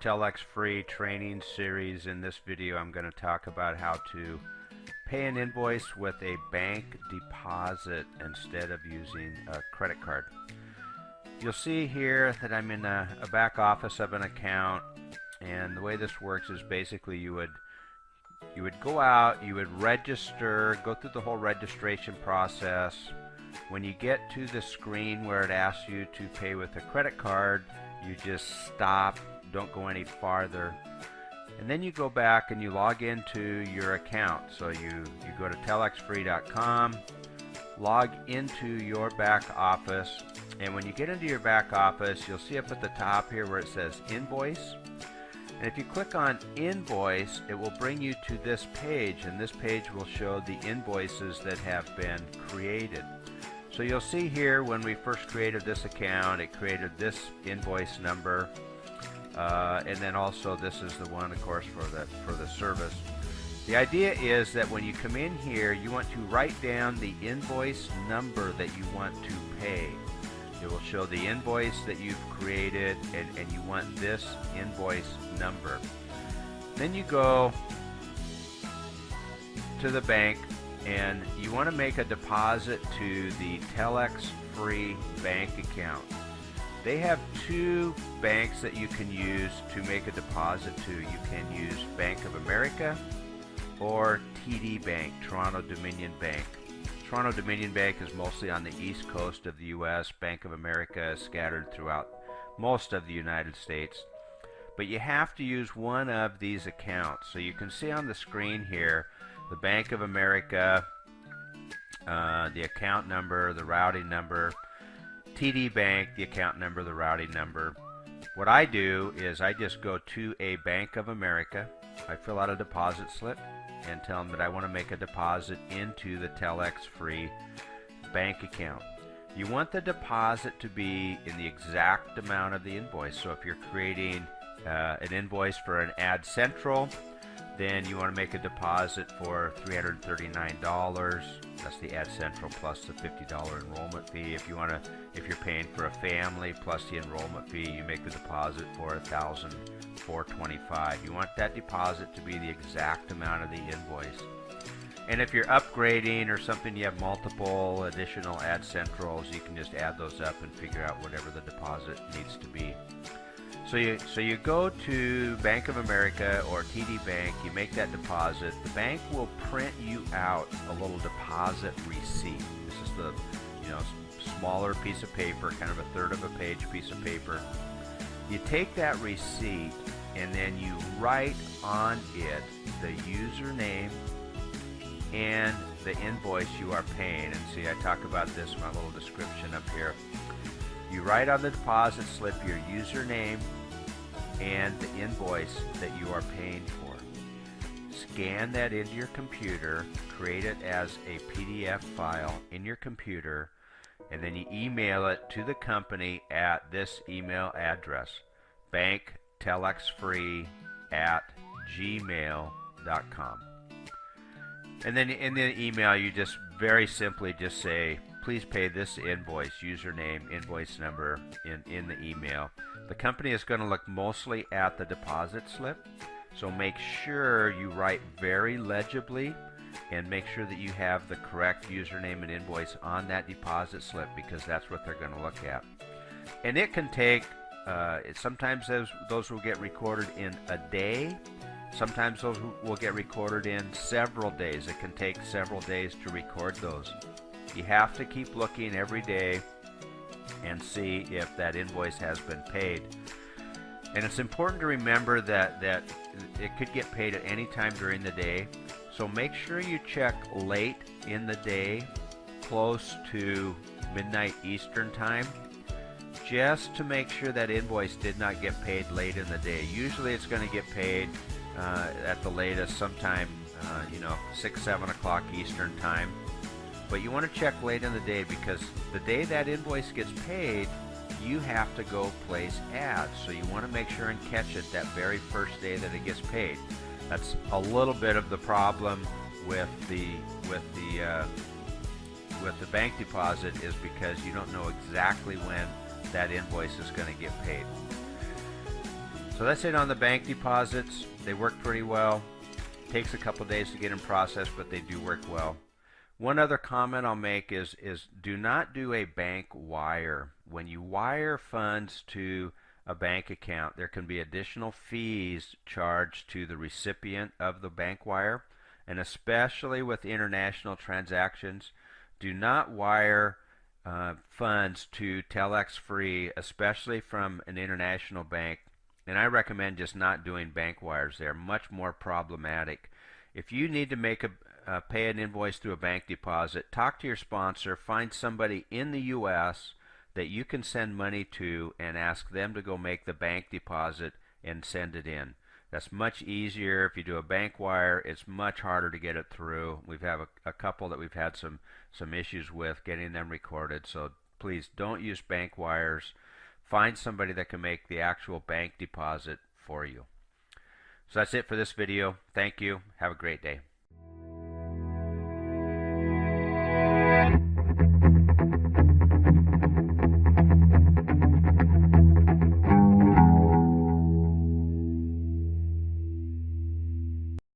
TelexFREE training series. In this video I'm going to talk about how to pay an invoice with a bank deposit instead of using a credit card. You'll see here that I'm in a back office of an account, and the way this works is basically you would go out, you would register, go through the whole registration process. When you get to the screen where it asks you to pay with a credit card, you just stop, don't go any farther, and then you go back and you log into your account. So you go to telexfree.com, log into your back office, and when you get into your back office, you'll see up at the top here where it says Invoice. And if you click on Invoice, it will bring you to this page, and this page will show the invoices that have been created. So you'll see here when we first created this account, it created this invoice number, and then also this is the one, of course, for the service. The idea is that when you come in here, you want to write down the invoice number that you want to pay. It will show the invoice that you've created, and you want this invoice number. Then you go to the bank and you want to make a deposit to the TelexFREE bank account. They have two banks that you can use to make a deposit to. You can use Bank of America or TD Bank, Toronto Dominion Bank. Toronto Dominion Bank is mostly on the east coast of the U.S. Bank of America is scattered throughout most of the United States. But you have to use one of these accounts. So you can see on the screen here the Bank of America, the account number, the routing number, TD Bank, the account number, the routing number. What I do is I just go to a Bank of America, I fill out a deposit slip, and tell them that I want to make a deposit into the TelexFREE bank account. You want the deposit to be in the exact amount of the invoice. So if you're creating an invoice for an Ad Central, then you want to make a deposit for $339. That's the Ad Central plus the $50 enrollment fee. If you're paying for a family plus the enrollment fee, you make the deposit for $1,425. You want that deposit to be the exact amount of the invoice. And if you're upgrading or something, you have multiple additional Ad Centrals, you can just add those up and figure out whatever the deposit needs to be. So you go to Bank of America or TD Bank, you make that deposit. The bank will print you out a little deposit receipt. This is the smaller piece of paper, kind of a third of a page piece of paper. You take that receipt and then you write on it the username and the invoice you are paying. And see, I talk about this in my little description up here. You write on the deposit slip your username and the invoice that you are paying for. Scan that into your computer, create it as a PDF file in your computer, and then you email it to the company at this email address, banktelexfree@gmail.com. And then in the email you just very simply just say, please pay this invoice, username, invoice number in the email. The company is going to look mostly at the deposit slip, so make sure you write very legibly and make sure that you have the correct username and invoice on that deposit slip, because that's what they're going to look at. And it can take, sometimes those will get recorded in a day. Sometimes those will get recorded in several days. It can take several days to record those. You have to keep looking every day and see if that invoice has been paid. And it's important to remember that it could get paid at any time during the day. So make sure you check late in the day, close to midnight Eastern time, just to make sure that invoice did not get paid late in the day. Usually it's going to get paid at the latest sometime 6, 7 o'clock Eastern time. But you want to check late in the day, because the day that invoice gets paid, you have to go place ads. So you want to make sure and catch it that very first day that it gets paid. That's a little bit of the problem with the bank deposit, is because you don't know exactly when that invoice is going to get paid. So that's it on the bank deposits. They work pretty well. Takes a couple days to get them processed, but they do work well. One other comment I'll make is do not do a bank wire. When you wire funds to a bank account, there can be additional fees charged to the recipient of the bank wire, and especially with international transactions, do not wire funds to TelexFREE, especially from an international bank. And I recommend just not doing bank wires. They're much more problematic. If you need to make pay an invoice through a bank deposit, talk to your sponsor, find somebody in the U.S. that you can send money to and ask them to go make the bank deposit and send it in. That's much easier. If you do a bank wire, it's much harder to get it through. We've had a couple that we've had some issues with getting them recorded, so please don't use bank wires. Find somebody that can make the actual bank deposit for you. So that's it for this video. Thank you. Have a great day.